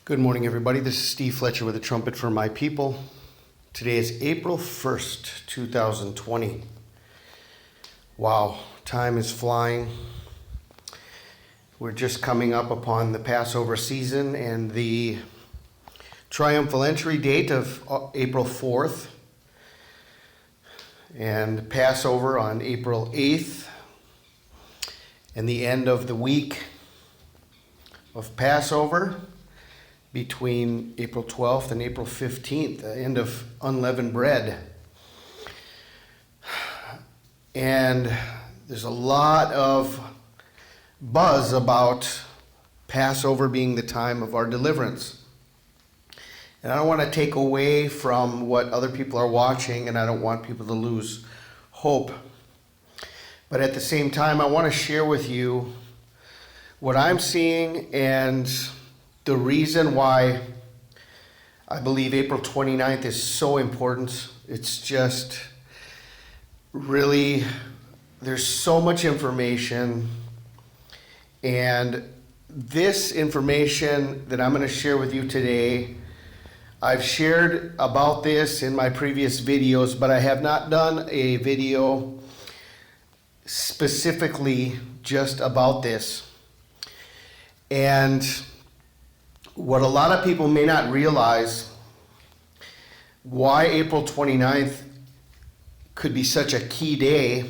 Good morning, everybody. This is Steve Fletcher with a trumpet for my people. Today is April 1st, 2020. Wow, time is flying. We're just coming up upon the Passover season and the triumphal entry date of April 4th, and Passover on April 8th, and the end of the week of Passover between April 12th and April 15th, the end of unleavened bread. And there's a lot of buzz about Passover being the time of our deliverance. And I don't want to take away from what other people are watching, and I don't want people to lose hope. But at the same time, I want to share with you what I'm seeing and the reason why I believe April 29th is so important. It's just really, there's so much information, and this information that I'm going to share with you today, I've shared about this in my previous videos, but I have not done a video specifically just about this. And what a lot of people may not realize, why April 29th could be such a key day,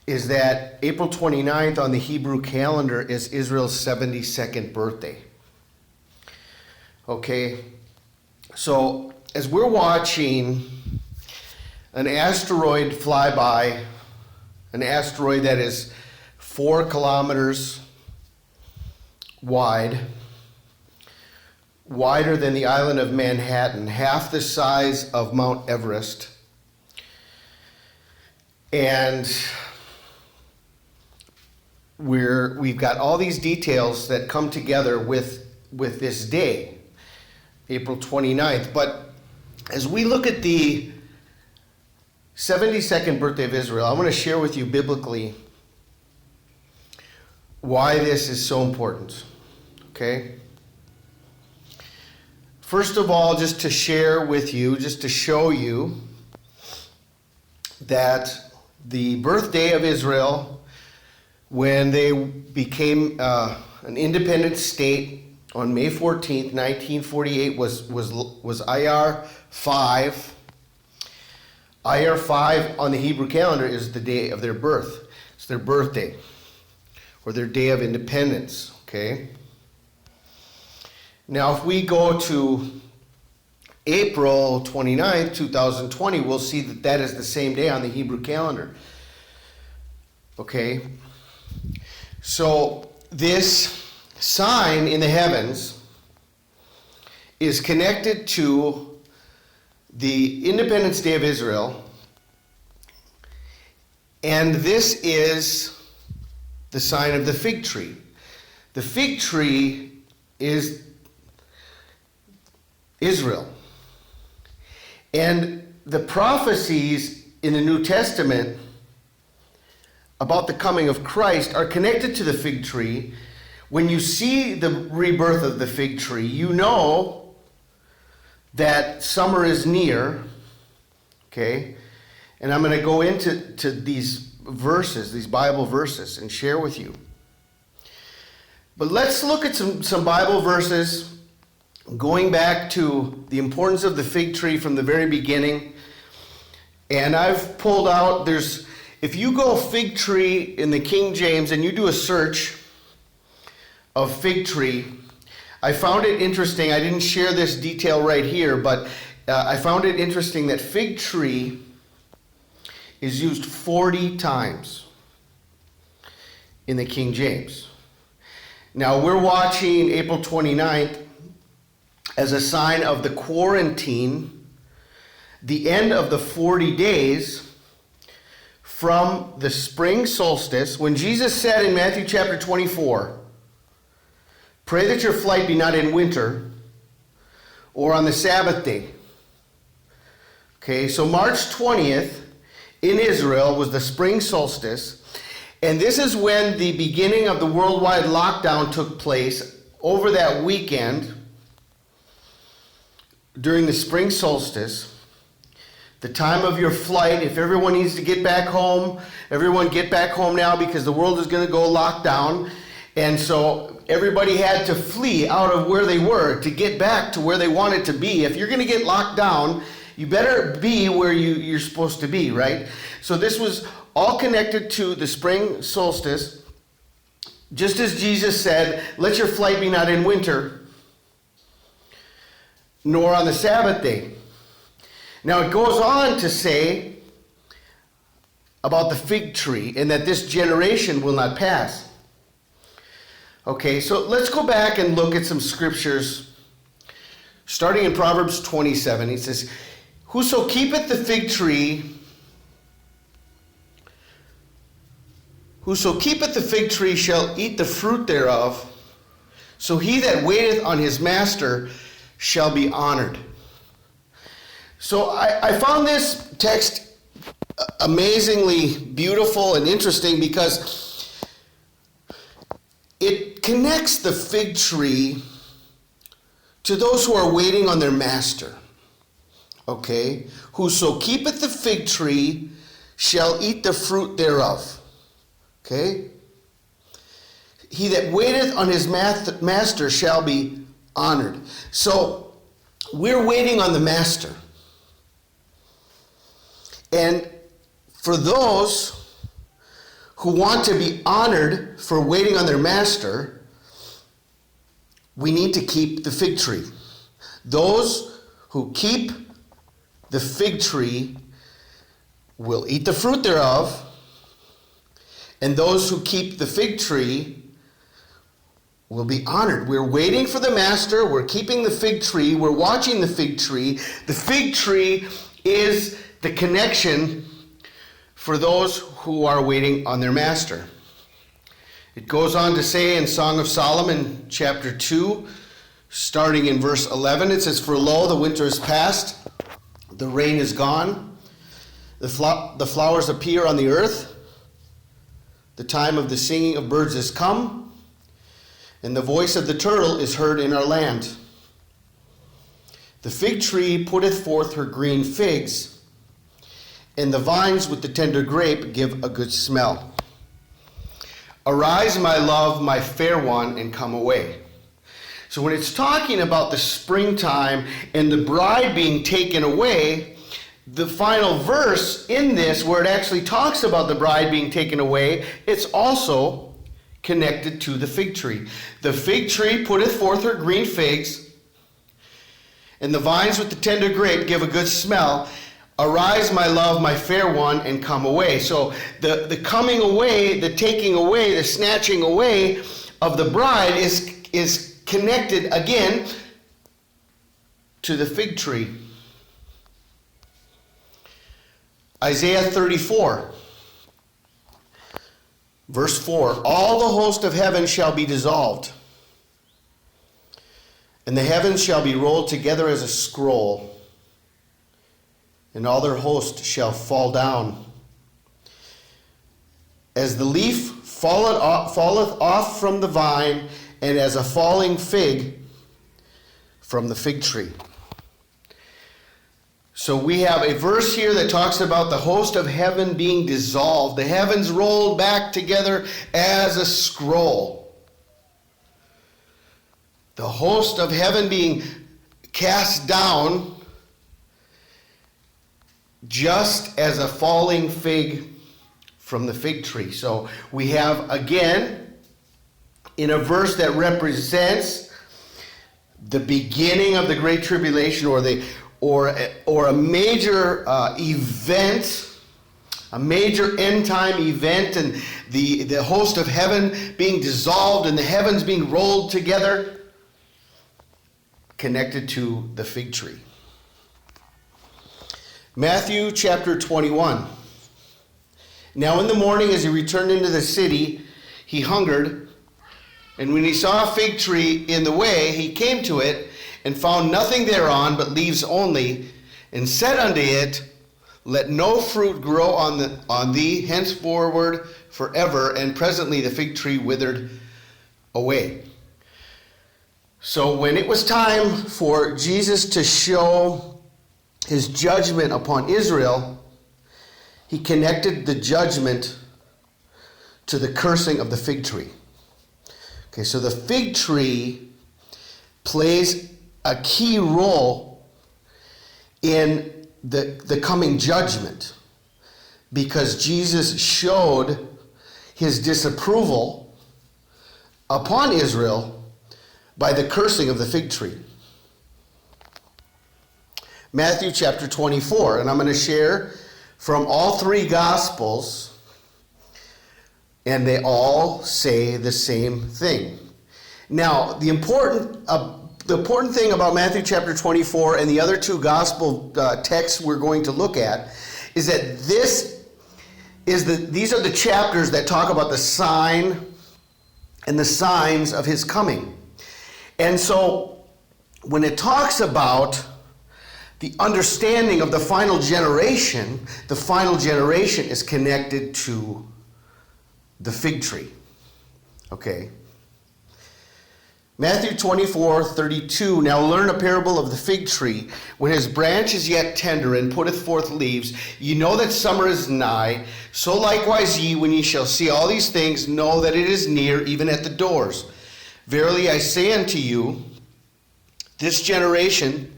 is that April 29th on the Hebrew calendar is Israel's 72nd birthday. Okay, so as we're watching an asteroid fly by, an asteroid that is 4 kilometers wide, wider than the island of Manhattan, half the size of Mount Everest. And we've got all these details that come together with this day, April 29th. But as we look at the 72nd birthday of Israel, I want to share with you biblically why this is so important. Okay? First of all, just to share with you, just to show you that the birthday of Israel, when they became an independent state on May 14th, 1948, was Iyar 5. Iyar 5 on the Hebrew calendar is the day of their birth. It's their birthday, or their day of independence, okay? Now, if we go to April 29th, 2020, we'll see that that is the same day on the Hebrew calendar. Okay? So, this sign in the heavens is connected to the Independence Day of Israel, and this is the sign of the fig tree. The fig tree is Israel. And the prophecies in the New Testament about the coming of Christ are connected to the fig tree. When you see the rebirth of the fig tree, you know that summer is near. Okay? And I'm going to go into these verses, these Bible verses, and share with you. But let's look at some Bible verses going back to the importance of the fig tree from the very beginning. And I've pulled out, if you go fig tree in the King James and you do a search of fig tree, I found it interesting. I didn't share this detail right here, but I found it interesting that fig tree is used 40 times in the King James. Now, we're watching April 29th as a sign of the quarantine, the end of the 40 days from the spring solstice, when Jesus said in Matthew chapter 24, "Pray that your flight be not in winter or on the Sabbath day." Okay, so March 20th in Israel was the spring solstice, and this is when the beginning of the worldwide lockdown took place over that weekend, during the spring solstice, the time of your flight, if everyone needs to get back home, everyone get back home now because the world is going to go lockdown. And so everybody had to flee out of where they were to get back to where they wanted to be. If you're going to get locked down, you better be where you're supposed to be, right? So this was all connected to the spring solstice. Just as Jesus said, let your flight be not in winter, nor on the Sabbath day. Now it goes on to say about the fig tree and that this generation will not pass. Okay, so let's go back and look at some scriptures. Starting in Proverbs 27, he says, whoso keepeth the fig tree shall eat the fruit thereof, so he that waiteth on his master shall be honored. So I found this text amazingly beautiful and interesting because it connects the fig tree to those who are waiting on their master. Okay? Whoso keepeth the fig tree shall eat the fruit thereof. Okay? He that waiteth on his master shall be honored. So, we're waiting on the master. And for those who want to be honored for waiting on their master, we need to keep the fig tree. Those who keep the fig tree will eat the fruit thereof, and those who keep the fig tree will be honored. We're waiting for the master, we're keeping the fig tree, we're watching the fig tree. The fig tree is the connection for those who are waiting on their master. It goes on to say in Song of Solomon, chapter 2, starting in verse 11, it says, for lo, the winter is past, the rain is gone, the flowers appear on the earth, the time of the singing of birds is come, and the voice of the turtle is heard in our land. The fig tree putteth forth her green figs, and the vines with the tender grape give a good smell. Arise, my love, my fair one, and come away. So when it's talking about the springtime and the bride being taken away, the final verse in this, where it actually talks about the bride being taken away, it's also connected to the fig tree. The fig tree putteth forth her green figs, and the vines with the tender grape give a good smell. Arise, my love, my fair one, and come away. So the coming away, the taking away, the snatching away of the bride is connected again to the fig tree. Isaiah 34, verse 4, all the host of heaven shall be dissolved, and the heavens shall be rolled together as a scroll, and all their host shall fall down. As the leaf falleth off from the vine, and as a falling fig from the fig tree. So we have a verse here that talks about the host of heaven being dissolved, the heavens rolled back together as a scroll. The host of heaven being cast down just as a falling fig from the fig tree. So we have again in a verse that represents the beginning of the Great Tribulation or a major event, a major end time event, and the host of heaven being dissolved and the heavens being rolled together, connected to the fig tree. Matthew chapter 21. Now in the morning as he returned into the city, he hungered, and when he saw a fig tree in the way, he came to it, and found nothing thereon but leaves only, and said unto it, let no fruit grow on thee henceforward forever. And presently the fig tree withered away. So when it was time for Jesus to show his judgment upon Israel, he connected the judgment to the cursing of the fig tree. Okay, so the fig tree plays a key role in the coming judgment, because Jesus showed his disapproval upon Israel by the cursing of the fig tree. Matthew chapter 24, and I'm going to share from all three Gospels, and they all say the same thing. Now, the important thing about Matthew chapter 24 and the other two Gospel texts we're going to look at is that these are the chapters that talk about the sign and the signs of his coming. And so when it talks about the understanding of the final generation is connected to the fig tree. Okay. Matthew 24:32, now learn a parable of the fig tree. When his branch is yet tender and putteth forth leaves, ye know that summer is nigh. So likewise ye, when ye shall see all these things, know that it is near, even at the doors. Verily I say unto you, this generation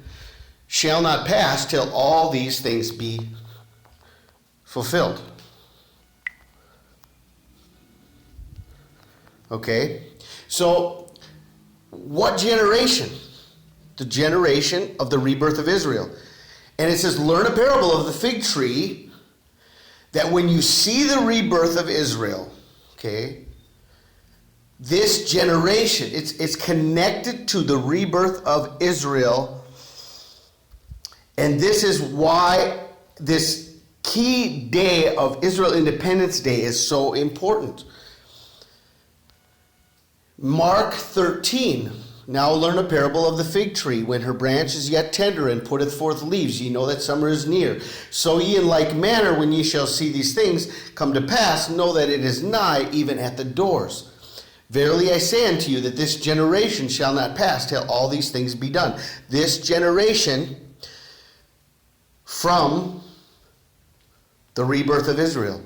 shall not pass till all these things be fulfilled. Okay? So, what generation? The generation of the rebirth of Israel. And it says, learn a parable of the fig tree, that when you see the rebirth of Israel, okay, this generation, it's connected to the rebirth of Israel. And this is why this key day of Israel Independence Day is so important. Mark 13, now learn a parable of the fig tree. When her branch is yet tender and putteth forth leaves, ye know that summer is near. So ye in like manner, when ye shall see these things come to pass, know that it is nigh, even at the doors. Verily I say unto you, that this generation shall not pass till all these things be done. This generation from the rebirth of Israel.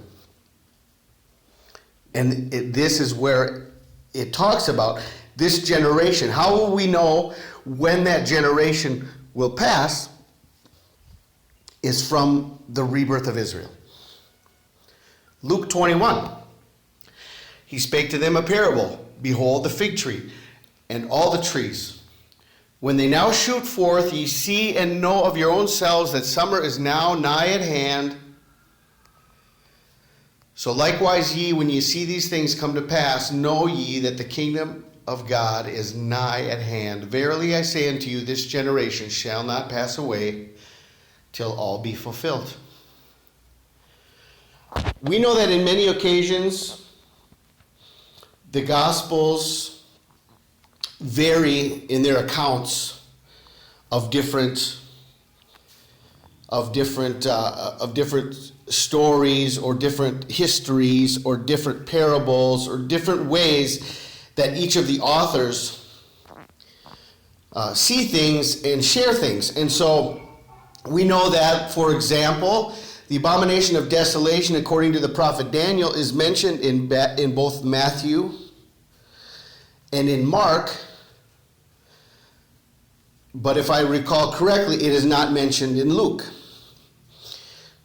And this is where it talks about this generation. How will we know when that generation will pass? Is from the rebirth of Israel. Luke 21. He spake to them a parable. Behold the fig tree and all the trees. When they now shoot forth, ye see and know of your own selves that summer is now nigh at hand. So likewise ye, when ye see these things come to pass, know ye that the kingdom of God is nigh at hand. Verily I say unto you, this generation shall not pass away till all be fulfilled. We know that in many occasions, the Gospels vary in their accounts of different stories or different histories or different parables or different ways that each of the authors see things and share things. And so we know that, for example, the abomination of desolation, according to the prophet Daniel, is mentioned in both Matthew and in Mark. But if I recall correctly, it is not mentioned in Luke.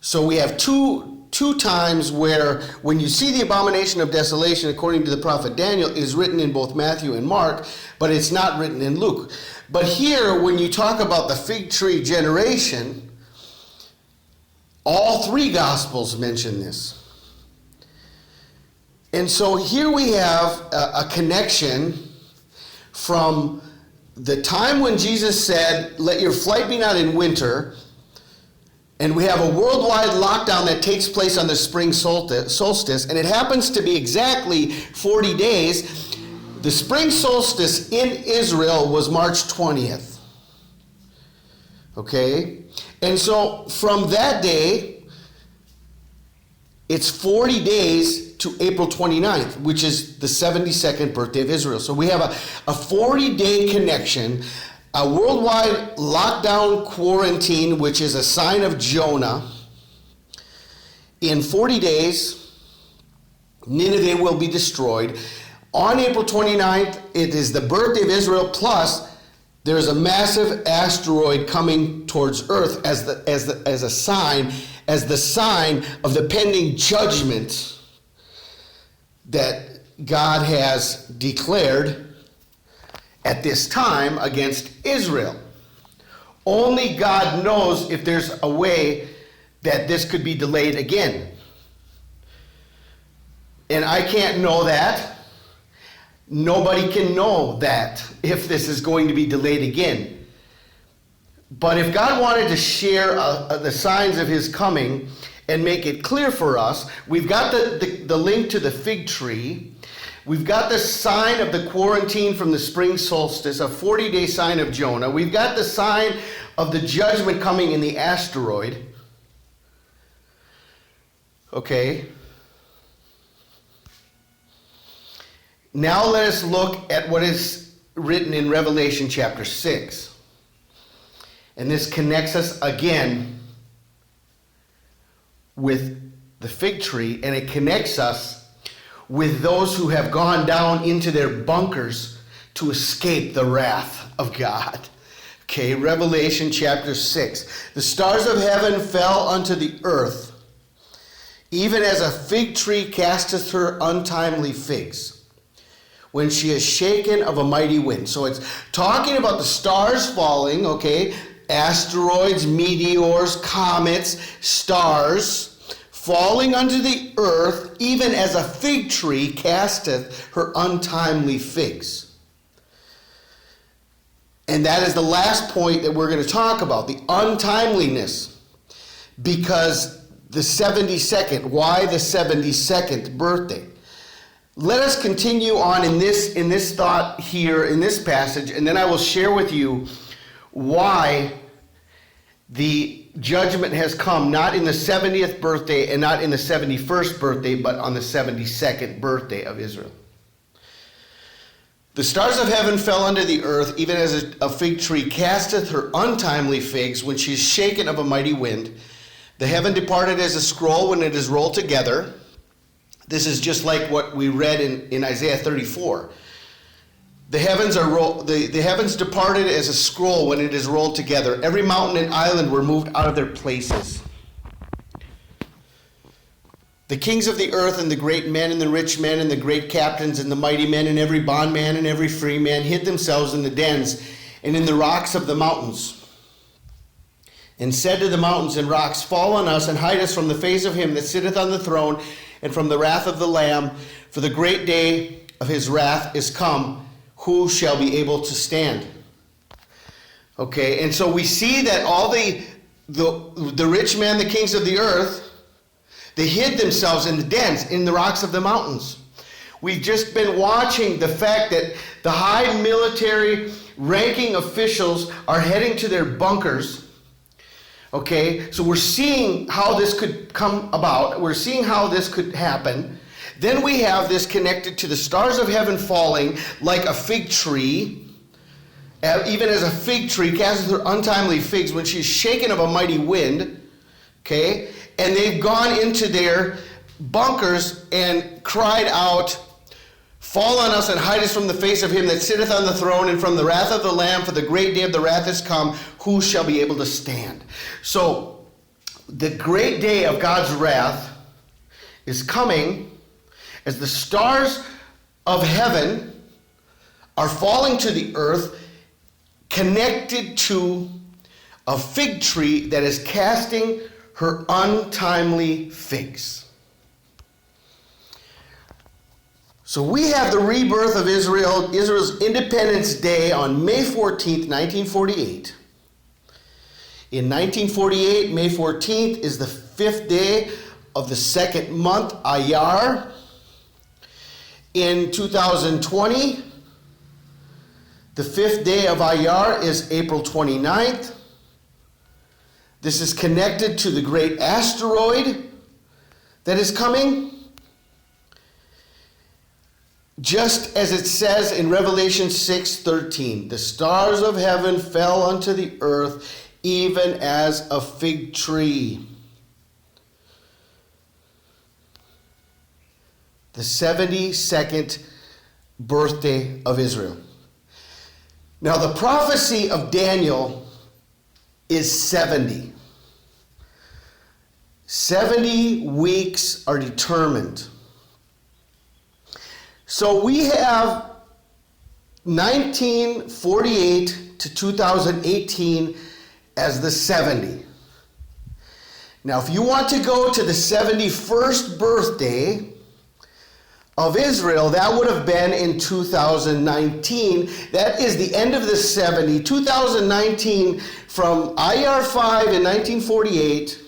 So we have two times where when you see the abomination of desolation, according to the prophet Daniel, it is written in both Matthew and Mark, but it's not written in Luke. But here, when you talk about the fig tree generation, all three Gospels mention this. And so here we have a connection from the time when Jesus said, let your flight be not in winter, and we have a worldwide lockdown that takes place on the spring solstice, and it happens to be exactly 40 days. The spring solstice in Israel was March 20th. Okay? And so from that day it's 40 days to April 29th, which is the 72nd birthday of Israel. So we have a 40-day connection, a worldwide lockdown quarantine, which is a sign of Jonah. In 40 days, Nineveh will be destroyed. On April 29th, it is the birthday of Israel, plus there's a massive asteroid coming towards Earth as the sign of the pending judgment that God has declared at this time against Israel. Only God knows if there's a way that this could be delayed again. And I can't know that. Nobody can know that if this is going to be delayed again. But if God wanted to share the signs of his coming and make it clear for us, we've got the link to the fig tree. We've got the sign of the quarantine from the spring solstice, a 40-day sign of Jonah. We've got the sign of the judgment coming in the asteroid. Okay. Now let us look at what is written in Revelation chapter 6. And this connects us again with the fig tree, and it connects us with those who have gone down into their bunkers to escape the wrath of God. Okay, Revelation chapter 6. The stars of heaven fell unto the earth, even as a fig tree casteth her untimely figs, when she is shaken of a mighty wind. So it's talking about the stars falling, okay? Asteroids, meteors, comets, stars falling unto the earth, even as a fig tree casteth her untimely figs. And that is the last point that we're going to talk about, the untimeliness. Because the 72nd, why the 72nd birthday? Let us continue on in this thought here, in this passage, and then I will share with you why the judgment has come, not in the 70th birthday and not in the 71st birthday, but on the 72nd birthday of Israel. The stars of heaven fell unto the earth, even as a fig tree casteth her untimely figs when she is shaken of a mighty wind. The heaven departed as a scroll when it is rolled together. This is just like what we read in Isaiah 34. The heavens departed as a scroll when it is rolled together. Every mountain and island were moved out of their places. The kings of the earth and the great men and the rich men and the great captains and the mighty men and every bondman and every free man hid themselves in the dens and in the rocks of the mountains, and said to the mountains and rocks, fall on us and hide us from the face of him that sitteth on the throne and from the wrath of the Lamb, for the great day of his wrath is come. Who shall be able to stand? Okay, and so we see that all the rich men, the kings of the earth, they hid themselves in the dens, in the rocks of the mountains. We've just been watching the fact that the high military ranking officials are heading to their bunkers. Okay, so we're seeing how this could come about. We're seeing how this could happen. Then we have this connected to the stars of heaven falling like a fig tree, even as a fig tree casteth her untimely figs when she is shaken of a mighty wind. Okay, and they've gone into their bunkers and cried out, fall on us and hide us from the face of him that sitteth on the throne and from the wrath of the Lamb, for the great day of the wrath is come. Who shall be able to stand? So the great day of God's wrath is coming as the stars of heaven are falling to the earth, connected to a fig tree that is casting her untimely figs. So we have the rebirth of Israel's Independence Day on May 14th, 1948. In 1948, May 14th is the 5th day of the 2nd month, Iyar. In 2020, the 5th day of Iyar is April 29th. This is connected to the great asteroid that is coming? Just as it says in Revelation 6:13, the stars of heaven fell unto the earth, even as a fig tree. The 72nd birthday of Israel. Now the prophecy of Daniel is 70. 70 weeks are determined. So we have 1948 to 2018 as the 70. Now if you want to go to the 71st birthday of Israel, that would have been in 2019. That is the end of the 70. 2019 from Iyar 5 in 1948,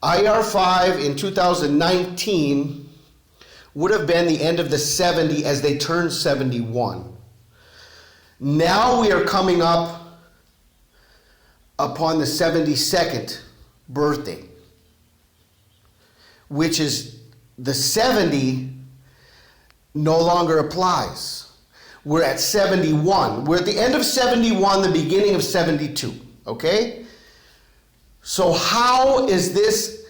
Iyar 5 in 2019 would have been the end of the 70 as they turned 71. Now we are coming up upon the 72nd birthday, which is the 70 no longer applies. We're at 71. We're at the end of 71, the beginning of 72. Okay? So how is this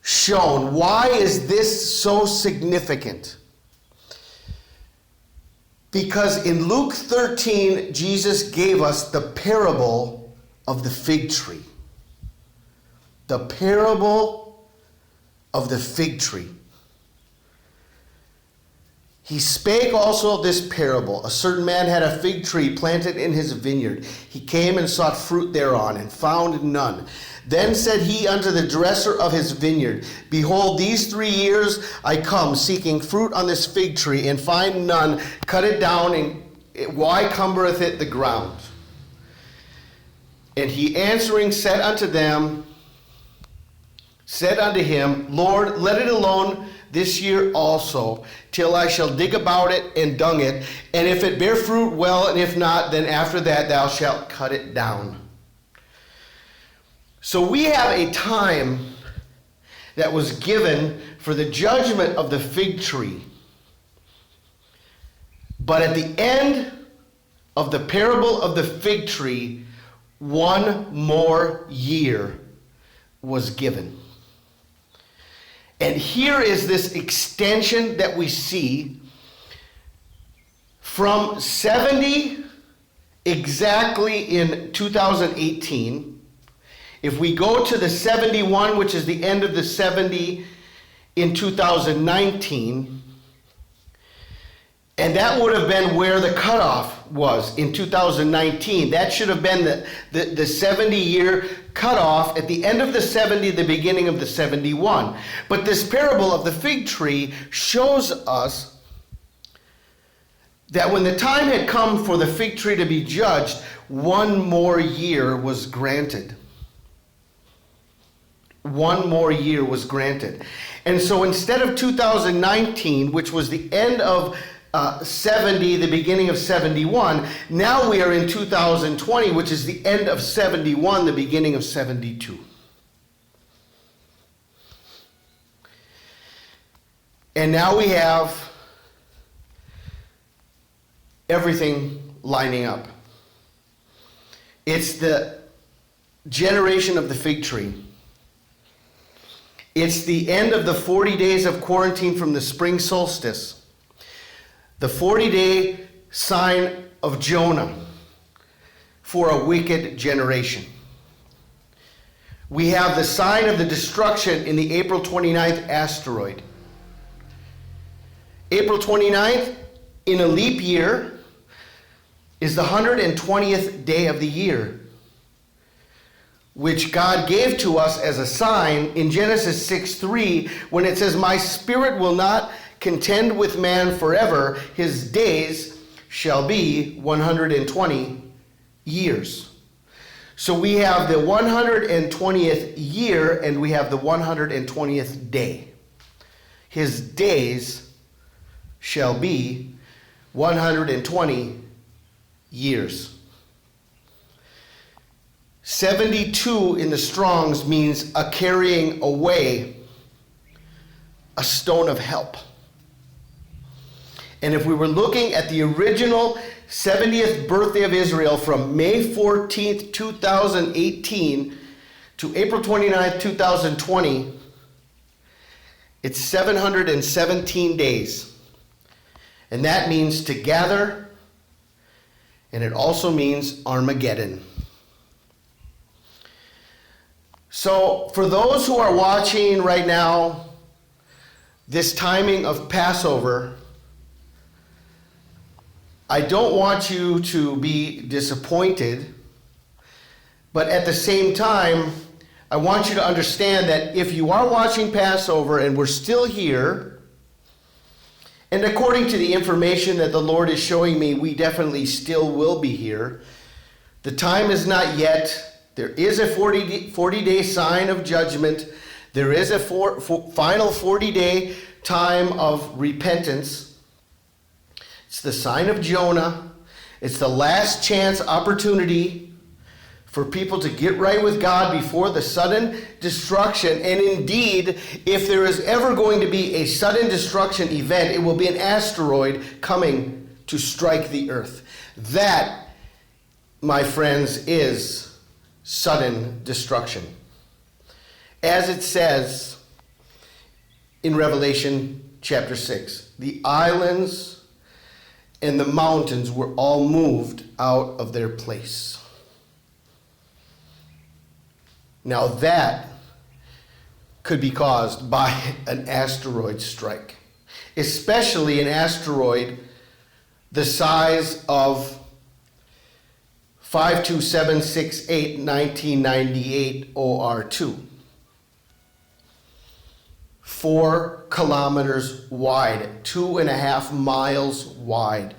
shown? Why is this so significant? Because in Luke 13, Jesus gave us the parable of the fig tree. The parable of the fig tree. He spake also this parable. A certain man had a fig tree planted in his vineyard. He came and sought fruit thereon, and found none. Then said he unto the dresser of his vineyard, Behold, these 3 years I come, seeking fruit on this fig tree, and find none. Cut it down, and why cumbereth it the ground? And he answering said unto him, Lord, let it alone this year also, till I shall dig about it and dung it, and if it bear fruit, well, and if not, then after that thou shalt cut it down. So we have a time that was given for the judgment of the fig tree. But at the end of the parable of the fig tree, 1 more year was given. And here is this extension that we see from 70 exactly in 2018. If we go to the 71, which is the end of the 70 in 2019, and that would have been where the cutoff was in 2019. That should have been the 70-year cutoff at the end of the 70, the beginning of the 71. But this parable of the fig tree shows us that when the time had come for the fig tree to be judged, 1 more year was granted. 1 more year was granted. And so instead of 2019, which was the end of 70, the beginning of 71, now we are in 2020, which is the end of 71, the beginning of 72. And now we have everything lining up. It's the generation of the fig tree. It's the end of the 40 days of quarantine from the spring solstice. The 40-day sign of Jonah for a wicked generation. We have the sign of the destruction in the April 29th asteroid. April 29th, in a leap year, is the 120th day of the year, which God gave to us as a sign in Genesis 6:3, when it says, My spirit will not contend with man forever, his days shall be 120 years. So we have the 120th year and we have the 120th day. His days shall be 120 years. 72 in the Strong's means a carrying away a stone of help. And if we were looking at the original 70th birthday of Israel from May 14th, 2018 to April 29th, 2020, it's 717 days. And that means to gather, and it also means Armageddon. So for those who are watching right now, this timing of Passover, I don't want you to be disappointed, but at the same time, I want you to understand that if you are watching Passover and we're still here, and according to the information that the Lord is showing me, we definitely still will be here. The time is not yet. There is a 40-day sign of judgment. There is a final 40-day time of repentance. It's the sign of Jonah. It's the last chance opportunity for people to get right with God before the sudden destruction. And indeed, if there is ever going to be a sudden destruction event, it will be an asteroid coming to strike the earth. That, my friends, is sudden destruction. As it says in Revelation chapter 6, the islands and the mountains were all moved out of their place. Now that could be caused by an asteroid strike, especially an asteroid the size of 52768 1998 OR2. 4 kilometers wide, 2.5 miles wide.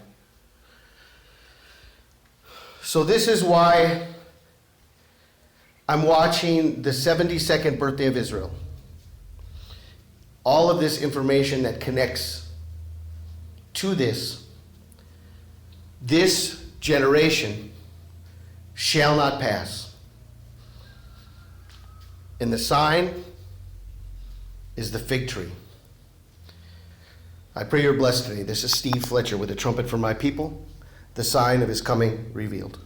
So this is why I'm watching the 72nd birthday of Israel. All of this information that connects to this generation shall not pass. And the sign is the fig tree. I pray you're blessed today. This is Steve Fletcher with a trumpet for my people, the sign of his coming revealed.